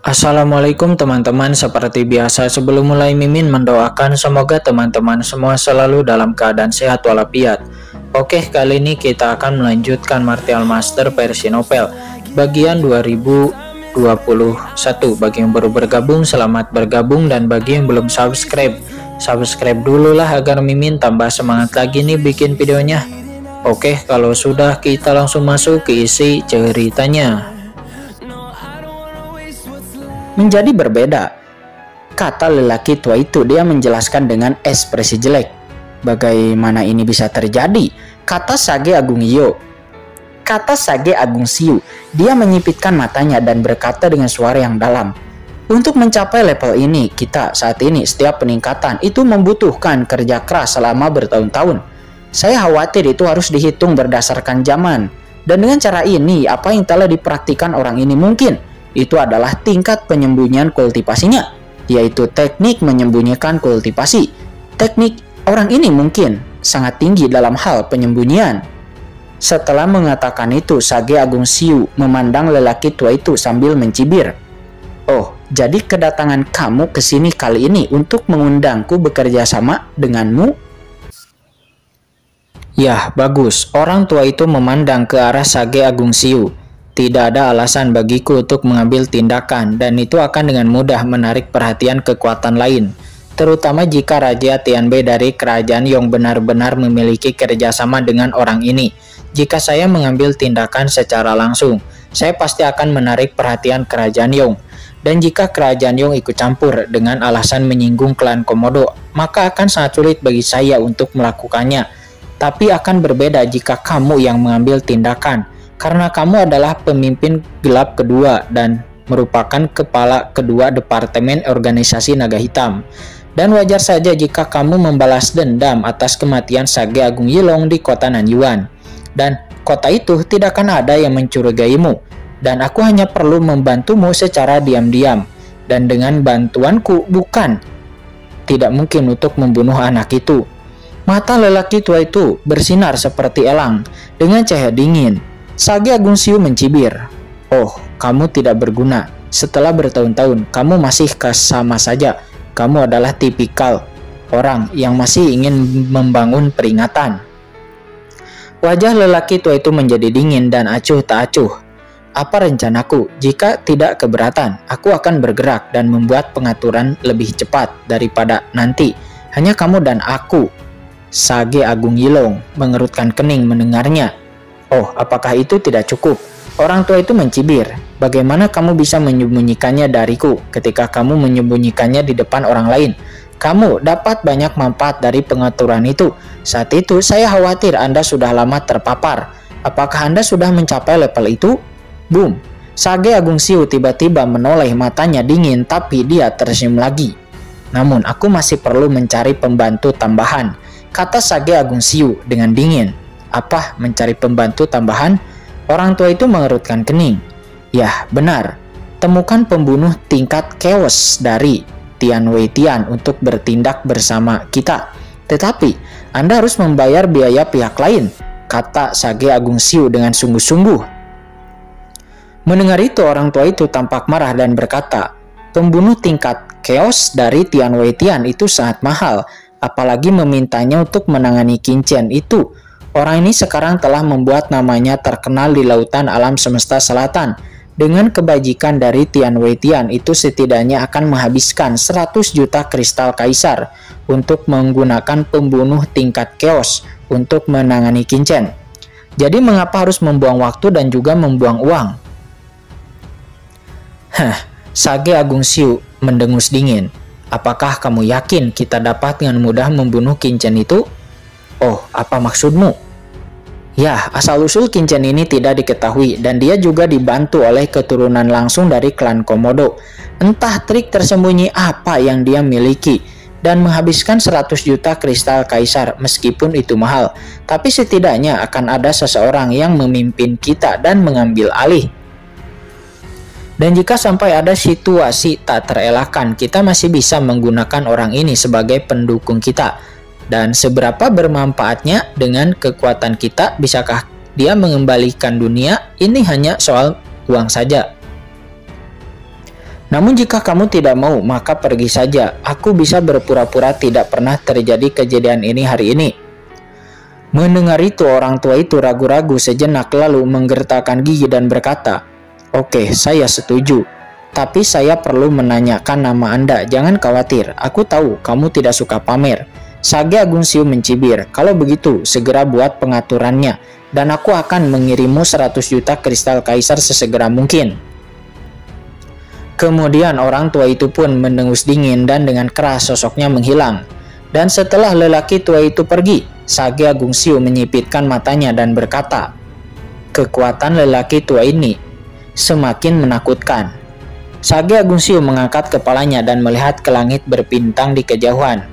Assalamualaikum teman-teman, seperti biasa sebelum mulai Mimin mendoakan semoga teman-teman semua selalu dalam keadaan sehat walafiat. Oke, kali ini kita akan melanjutkan Martial Master versi novel bagian 2021. Bagi yang baru bergabung, selamat bergabung, dan bagi yang belum subscribe dulu lah agar Mimin tambah semangat lagi nih bikin videonya. Oke, kalau sudah kita langsung masuk ke isi ceritanya. Menjadi berbeda, kata lelaki tua itu. Dia menjelaskan dengan ekspresi jelek. Bagaimana ini bisa terjadi? Kata Sage Agung Siu. Dia menyipitkan matanya dan berkata dengan suara yang dalam. Untuk mencapai level ini, kita saat ini setiap peningkatan itu membutuhkan kerja keras selama bertahun-tahun. Saya khawatir itu harus dihitung berdasarkan zaman. Dan dengan cara ini, apa yang telah dipraktikkan orang ini mungkin itu adalah tingkat penyembunyian kultivasinya, yaitu teknik menyembunyikan kultivasi. Teknik orang ini mungkin sangat tinggi dalam hal penyembunyian. Setelah mengatakan itu, Sage Agung Siu memandang lelaki tua itu sambil mencibir. Oh, jadi kedatangan kamu ke sini kali ini untuk mengundangku bekerja sama denganmu? Yah, bagus. Orang tua itu memandang ke arah Sage Agung Siu. Tidak ada alasan bagiku untuk mengambil tindakan, dan itu akan dengan mudah menarik perhatian kekuatan lain, terutama jika Raja Tianbei dari Kerajaan Yong benar-benar memiliki kerjasama dengan orang ini. Jika saya mengambil tindakan secara langsung, saya pasti akan menarik perhatian Kerajaan Yong, dan jika Kerajaan Yong ikut campur dengan alasan menyinggung klan Komodo, maka akan sangat sulit bagi saya untuk melakukannya. Tapi akan berbeda jika kamu yang mengambil tindakan, karena kamu adalah pemimpin gelap kedua dan merupakan kepala kedua Departemen Organisasi Naga Hitam. Dan wajar saja jika kamu membalas dendam atas kematian Sage Agung Yilong di kota Nanyuan. Dan kota itu tidak akan ada yang mencurigaimu. Dan aku hanya perlu membantumu secara diam-diam. Dan dengan bantuanku tidak mungkin untuk membunuh anak itu. Mata lelaki tua itu bersinar seperti elang dengan cahaya dingin. Sage Agung Siu mencibir. Oh, kamu tidak berguna. Setelah bertahun-tahun, kamu masih sama saja. Kamu adalah tipikal orang yang masih ingin membangun peringatan. Wajah lelaki tua itu menjadi dingin dan acuh tak acuh. Apa rencanaku? Jika tidak keberatan, aku akan bergerak dan membuat pengaturan lebih cepat daripada nanti. Hanya kamu dan aku. Sage Agung Yilong mengerutkan kening mendengarnya. Oh, apakah itu tidak cukup? Orang tua itu mencibir. Bagaimana kamu bisa menyembunyikannya dariku ketika kamu menyembunyikannya di depan orang lain? Kamu dapat banyak manfaat dari pengaturan itu. Saat itu saya khawatir Anda sudah lama terpapar. Apakah Anda sudah mencapai level itu? Boom. Sage Agung Siu tiba-tiba menoleh, matanya dingin, tapi dia tersenyum lagi. Namun aku masih perlu mencari pembantu tambahan, kata Sage Agung Siu dengan dingin. Apa, mencari pembantu tambahan? Orang tua itu mengerutkan kening. Yah, benar. Temukan pembunuh tingkat chaos dari Tian Wei Tian untuk bertindak bersama kita. Tetapi, Anda harus membayar biaya pihak lain, kata Sage Agung Siu dengan sungguh-sungguh. Mendengar itu, orang tua itu tampak marah dan berkata, pembunuh tingkat chaos dari Tian Wei Tian itu sangat mahal, apalagi memintanya untuk menangani Qin Chen itu. Orang ini sekarang telah membuat namanya terkenal di lautan alam semesta selatan. Dengan kebajikan dari Tian Wei Tian itu setidaknya akan menghabiskan 100 juta kristal kaisar untuk menggunakan pembunuh tingkat chaos untuk menangani Qin Chen. Jadi mengapa harus membuang waktu dan juga membuang uang? Sage Agung Siu mendengus dingin. Apakah kamu yakin kita dapat dengan mudah membunuh Qin Chen itu? Oh, apa maksudmu? Ya, asal-usul Qin Chen ini tidak diketahui dan dia juga dibantu oleh keturunan langsung dari klan Komodo. Entah trik tersembunyi apa yang dia miliki dan menghabiskan 100 juta kristal kaisar meskipun itu mahal. Tapi setidaknya akan ada seseorang yang memimpin kita dan mengambil alih. Dan jika sampai ada situasi tak terelakkan, kita masih bisa menggunakan orang ini sebagai pendukung kita. Dan seberapa bermanfaatnya dengan kekuatan kita, bisakah dia mengembalikan dunia? Ini hanya soal uang saja. Namun jika kamu tidak mau, maka pergi saja. Aku bisa berpura-pura tidak pernah terjadi kejadian ini hari ini." Mendengar itu, orang tua itu ragu-ragu sejenak lalu menggertakkan gigi dan berkata, "Oke, saya setuju. Tapi saya perlu menanyakan nama Anda. Jangan khawatir, aku tahu kamu tidak suka pamer." Sage Agung Siu mencibir, "Kalau begitu, segera buat pengaturannya, dan aku akan mengirimmu 100 juta kristal kaisar sesegera mungkin." Kemudian orang tua itu pun mendengus dingin dan dengan keras sosoknya menghilang. Dan setelah lelaki tua itu pergi, Sage Agung Siu menyipitkan matanya dan berkata, "Kekuatan lelaki tua ini semakin menakutkan." Sage Agung Siu mengangkat kepalanya dan melihat ke langit berbintang di kejauhan.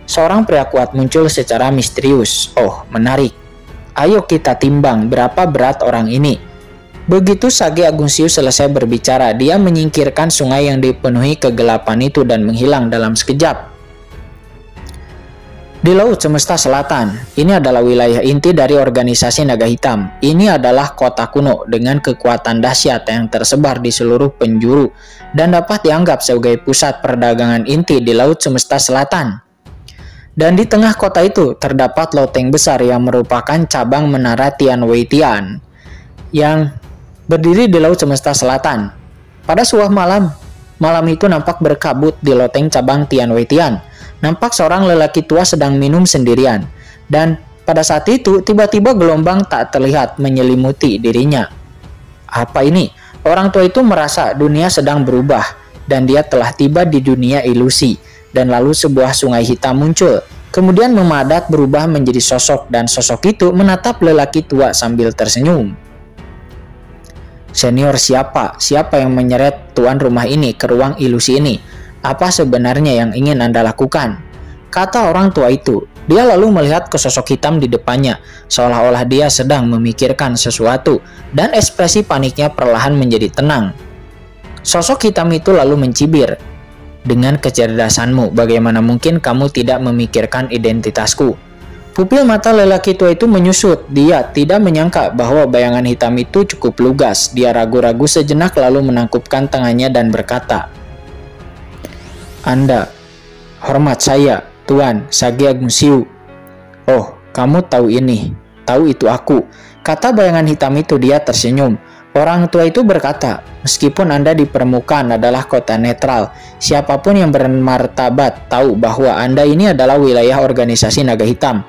Seorang pria kuat muncul secara misterius. "Oh, menarik. Ayo kita timbang berapa berat orang ini." Begitu Sage Agung Siu selesai berbicara, dia menyingkirkan sungai yang dipenuhi kegelapan itu dan menghilang dalam sekejap. Di Laut Semesta Selatan, ini adalah wilayah inti dari organisasi Naga Hitam. Ini adalah kota kuno dengan kekuatan dahsyat yang tersebar di seluruh penjuru dan dapat dianggap sebagai pusat perdagangan inti di Laut Semesta Selatan. Dan di tengah kota itu terdapat loteng besar yang merupakan cabang menara Tian Wei Tian yang berdiri di Laut Semesta Selatan. Pada sebuah malam itu nampak berkabut di loteng cabang Tian Wei Tian. Nampak seorang lelaki tua sedang minum sendirian, dan pada saat itu tiba-tiba gelombang tak terlihat menyelimuti dirinya. Apa ini? Orang tua itu merasa dunia sedang berubah dan dia telah tiba di dunia ilusi. Dan lalu sebuah sungai hitam muncul, kemudian memadat berubah menjadi sosok, dan sosok itu menatap lelaki tua sambil tersenyum. "Senior, siapa yang menyeret tuan rumah ini ke ruang ilusi ini? Apa sebenarnya yang ingin Anda lakukan?" kata orang tua itu. Dia lalu melihat ke sosok hitam di depannya, seolah-olah dia sedang memikirkan sesuatu, dan ekspresi paniknya perlahan menjadi tenang. Sosok hitam itu lalu mencibir, "Dengan kecerdasanmu, bagaimana mungkin kamu tidak memikirkan identitasku?" Pupil mata lelaki tua itu menyusut. Dia tidak menyangka bahwa bayangan hitam itu cukup lugas. Dia ragu-ragu sejenak lalu menangkupkan tangannya dan berkata, "Anda, hormat saya, Tuan Sage Agung Siu." "Oh, kamu tahu ini, tahu itu aku," kata bayangan hitam itu. Dia tersenyum. Orang tua itu berkata, "Meskipun Anda di permukaan adalah kota netral, siapapun yang bermartabat tahu bahwa Anda ini adalah wilayah organisasi Naga Hitam.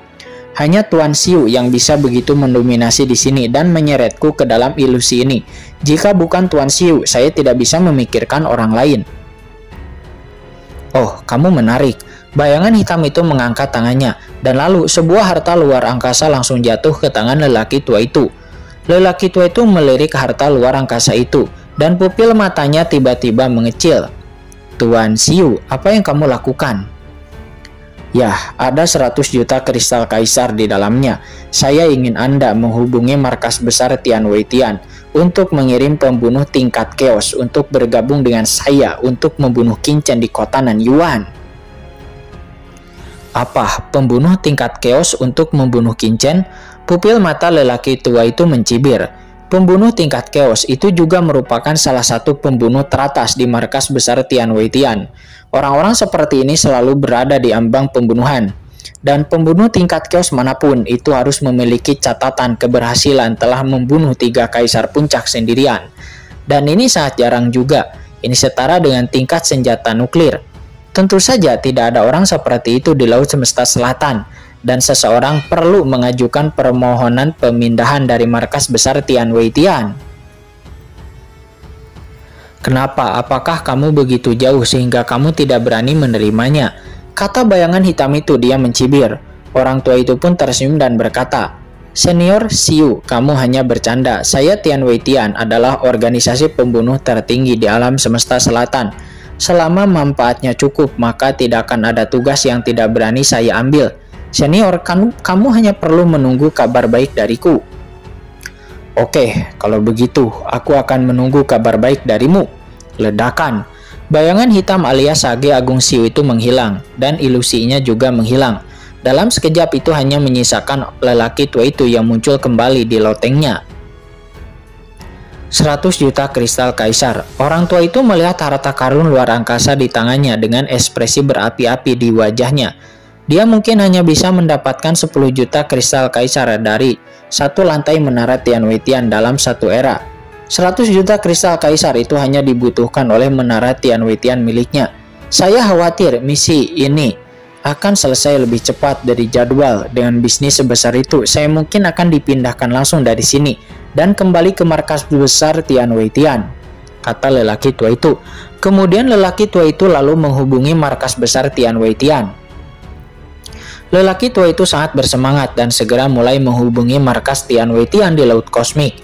Hanya Tuan Siu yang bisa begitu mendominasi di sini dan menyeretku ke dalam ilusi ini. Jika bukan Tuan Siu, saya tidak bisa memikirkan orang lain." "Oh, kamu menarik." Bayangan hitam itu mengangkat tangannya, dan lalu sebuah harta luar angkasa langsung jatuh ke tangan lelaki tua itu. Lelaki tua itu melirik harta luar angkasa itu, dan pupil matanya tiba-tiba mengecil. "Tuan Siu, apa yang kamu lakukan?" "Ya, ada 100 juta kristal kaisar di dalamnya. Saya ingin Anda menghubungi markas besar Tian Wei Tian untuk mengirim pembunuh tingkat chaos untuk bergabung dengan saya untuk membunuh Qin Chen di kota Nanyuan." "Apa? Pembunuh tingkat chaos untuk membunuh Qin Chen?" Pupil mata lelaki tua itu mencibir. Pembunuh tingkat chaos itu juga merupakan salah satu pembunuh teratas di markas besar Tian Wei Tian. Orang-orang seperti ini selalu berada di ambang pembunuhan. Dan pembunuh tingkat chaos manapun itu harus memiliki catatan keberhasilan telah membunuh 3 kaisar puncak sendirian. Dan ini sangat jarang juga. Ini setara dengan tingkat senjata nuklir. Tentu saja tidak ada orang seperti itu di Laut Semesta Selatan. Dan seseorang perlu mengajukan permohonan pemindahan dari markas besar Tian Wei Tian. "Kenapa? Apakah kamu begitu jauh sehingga kamu tidak berani menerimanya?" kata bayangan hitam itu. Dia mencibir. Orang tua itu pun tersenyum dan berkata, "Senior Siu, kamu hanya bercanda. Saya Tian Wei Tian adalah organisasi pembunuh tertinggi di alam semesta selatan. Selama manfaatnya cukup, maka tidak akan ada tugas yang tidak berani saya ambil. Senior, kamu hanya perlu menunggu kabar baik dariku." "Oke, kalau begitu, aku akan menunggu kabar baik darimu." Ledakan. Bayangan hitam alias Sage Agung Siu itu menghilang, dan ilusinya juga menghilang. Dalam sekejap itu hanya menyisakan lelaki tua itu yang muncul kembali di lotengnya. 100 juta kristal kaisar. Orang tua itu melihat harta karun luar angkasa di tangannya dengan ekspresi berapi-api di wajahnya. Dia mungkin hanya bisa mendapatkan 10 juta kristal kaisar dari satu lantai menara Tianweitian dalam satu era. 100 juta kristal kaisar itu hanya dibutuhkan oleh menara Tianweitian miliknya. Saya khawatir misi ini akan selesai lebih cepat dari jadwal. Dengan bisnis sebesar itu, saya mungkin akan dipindahkan langsung dari sini dan kembali ke markas besar Tianweitian, kata lelaki tua itu. Kemudian lelaki tua itu lalu menghubungi markas besar Tianweitian. Lelaki tua itu sangat bersemangat dan segera mulai menghubungi markas Tianweitian di Laut Kosmik.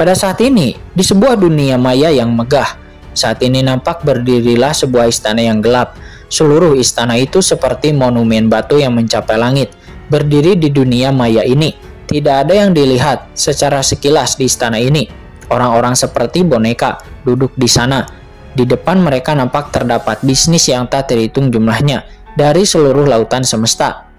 Pada saat ini, di sebuah dunia maya yang megah, saat ini nampak berdirilah sebuah istana yang gelap. Seluruh istana itu seperti monumen batu yang mencapai langit, berdiri di dunia maya ini. Tidak ada yang dilihat secara sekilas di istana ini. Orang-orang seperti boneka duduk di sana. Di depan mereka nampak terdapat bisnis yang tak terhitung jumlahnya dari seluruh lautan semesta.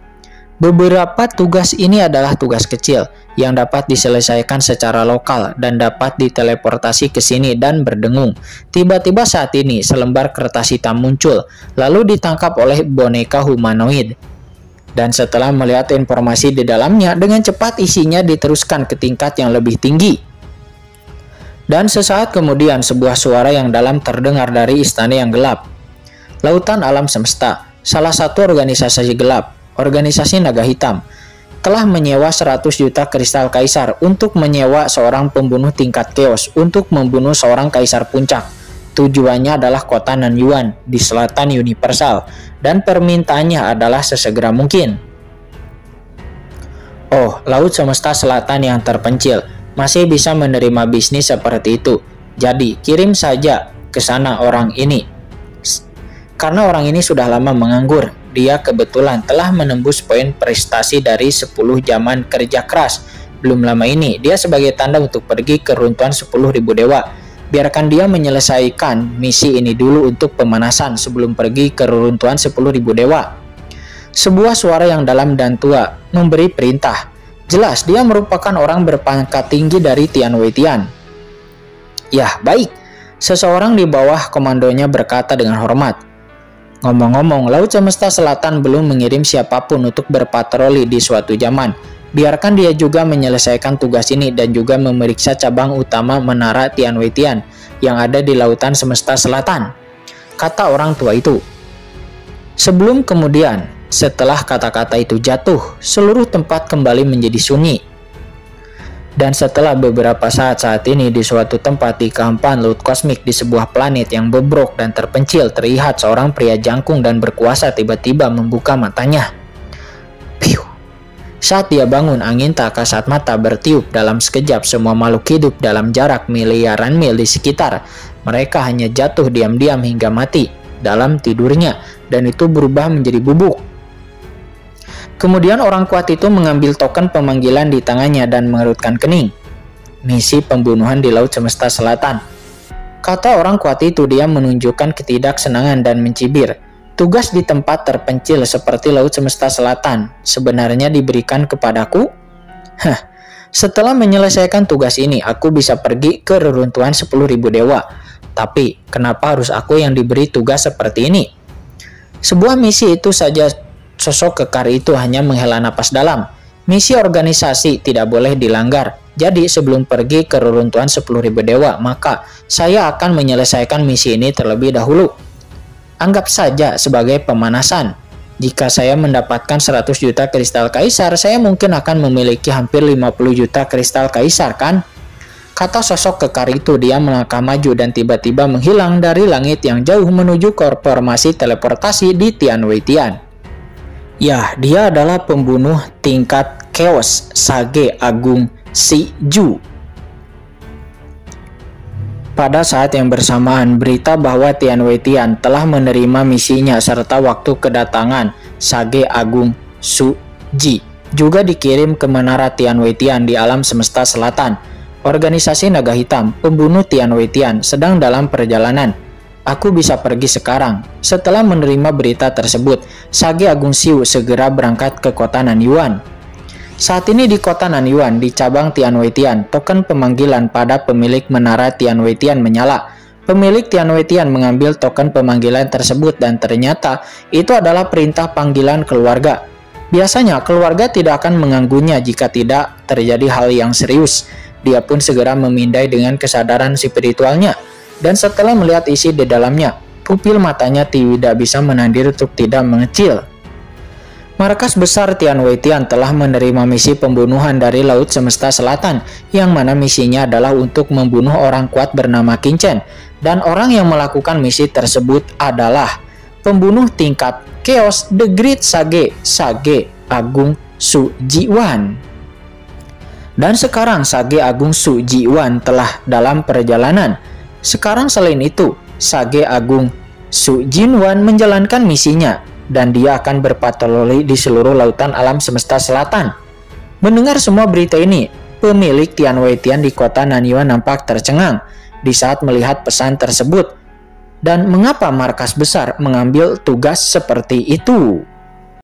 Beberapa tugas ini adalah tugas kecil yang dapat diselesaikan secara lokal dan dapat diteleportasi ke sini dan berdengung. Tiba-tiba saat ini selembar kertas hitam muncul, lalu ditangkap oleh boneka humanoid. Dan setelah melihat informasi di dalamnya, dengan cepat isinya diteruskan ke tingkat yang lebih tinggi. Dan sesaat kemudian sebuah suara yang dalam terdengar dari istana yang gelap. Lautan alam semesta, salah satu organisasi gelap, organisasi naga hitam, telah menyewa 100 juta kristal kaisar untuk menyewa seorang pembunuh tingkat chaos untuk membunuh seorang kaisar puncak. Tujuannya adalah kota Nanyuan di selatan universal, dan permintaannya adalah sesegera mungkin. Oh, laut semesta selatan yang terpencil masih bisa menerima bisnis seperti itu. Jadi, kirim saja ke sana orang ini. Karena orang ini sudah lama menganggur, dia kebetulan telah menembus poin prestasi dari 10 zaman kerja keras. Belum lama ini, dia sebagai tanda untuk pergi ke runtuhan 10.000 dewa. Biarkan dia menyelesaikan misi ini dulu untuk pemanasan sebelum pergi ke runtuhan 10.000 dewa. Sebuah suara yang dalam dan tua memberi perintah. Jelas dia merupakan orang berpangkat tinggi dari Tianweitian. Yah, baik. Seseorang di bawah komandonya berkata dengan hormat. Ngomong-ngomong, Laut Semesta Selatan belum mengirim siapapun untuk berpatroli di suatu zaman. Biarkan dia juga menyelesaikan tugas ini dan juga memeriksa cabang utama menara Tianweitian yang ada di Lautan Semesta Selatan, kata orang tua itu. Sebelum kemudian, setelah kata-kata itu jatuh, seluruh tempat kembali menjadi sunyi. Dan setelah beberapa saat ini di suatu tempat di kehampaan laut kosmik di sebuah planet yang bobrok dan terpencil, terlihat seorang pria jangkung dan berkuasa tiba-tiba membuka matanya. Piu. Saat dia bangun, angin tak kasat mata bertiup. Dalam sekejap semua makhluk hidup dalam jarak miliaran mil di sekitar mereka hanya jatuh diam-diam hingga mati dalam tidurnya, dan itu berubah menjadi bubuk. Kemudian orang kuat itu mengambil token pemanggilan di tangannya dan mengerutkan kening. Misi pembunuhan di Laut Semesta Selatan, kata orang kuat itu. Dia menunjukkan ketidaksenangan dan mencibir. Tugas di tempat terpencil seperti Laut Semesta Selatan sebenarnya diberikan kepadaku? Setelah menyelesaikan tugas ini, aku bisa pergi ke reruntuhan 10.000 dewa. Tapi, kenapa harus aku yang diberi tugas seperti ini? Sebuah misi itu saja. Sosok kekar itu hanya menghela napas dalam. Misi organisasi tidak boleh dilanggar. Jadi sebelum pergi ke reruntuhan 10.000 dewa, maka saya akan menyelesaikan misi ini terlebih dahulu. Anggap saja sebagai pemanasan. Jika saya mendapatkan 100 juta kristal kaisar, saya mungkin akan memiliki hampir 50 juta kristal kaisar, kan? Kata sosok kekar itu. Dia melangkah maju dan tiba-tiba menghilang dari langit yang jauh menuju ke formasi teleportasi di Tianweitian. Ya, dia adalah pembunuh tingkat chaos Sage Agung Si Ju. Pada saat yang bersamaan, berita bahwa Tianweitian telah menerima misinya serta waktu kedatangan Sage Agung Su Ji juga dikirim ke menara Tianweitian di alam semesta selatan. Organisasi naga hitam, pembunuh Tianweitian, sedang dalam perjalanan. Aku bisa pergi sekarang. Setelah menerima berita tersebut, Sage Agung Siu segera berangkat ke kota Nanyuan. Saat ini di kota Nanyuan, di cabang Tianweitian, token pemanggilan pada pemilik menara Tianweitian menyala. Pemilik Tianweitian mengambil token pemanggilan tersebut dan ternyata itu adalah perintah panggilan keluarga. Biasanya keluarga tidak akan mengganggunya jika tidak terjadi hal yang serius. Dia pun segera memindai dengan kesadaran spiritualnya. Dan setelah melihat isi di dalamnya, pupil matanya tidak bisa menahan diri untuk tidak mengecil. Markas besar Tianweitian telah menerima misi pembunuhan dari Laut Semesta Selatan, yang mana misinya adalah untuk membunuh orang kuat bernama Qin Chen, dan orang yang melakukan misi tersebut adalah pembunuh tingkat Chaos The Great Sage Agung Su Jiwan. Dan sekarang Sage Agung Su Jiwan telah dalam perjalanan. Sekarang selain itu, Sage Agung Su Jinwan menjalankan misinya, dan dia akan berpatroli di seluruh lautan alam semesta selatan. Mendengar semua berita ini, pemilik Tianweitian di kota Nanyuan nampak tercengang di saat melihat pesan tersebut. Dan mengapa markas besar mengambil tugas seperti itu?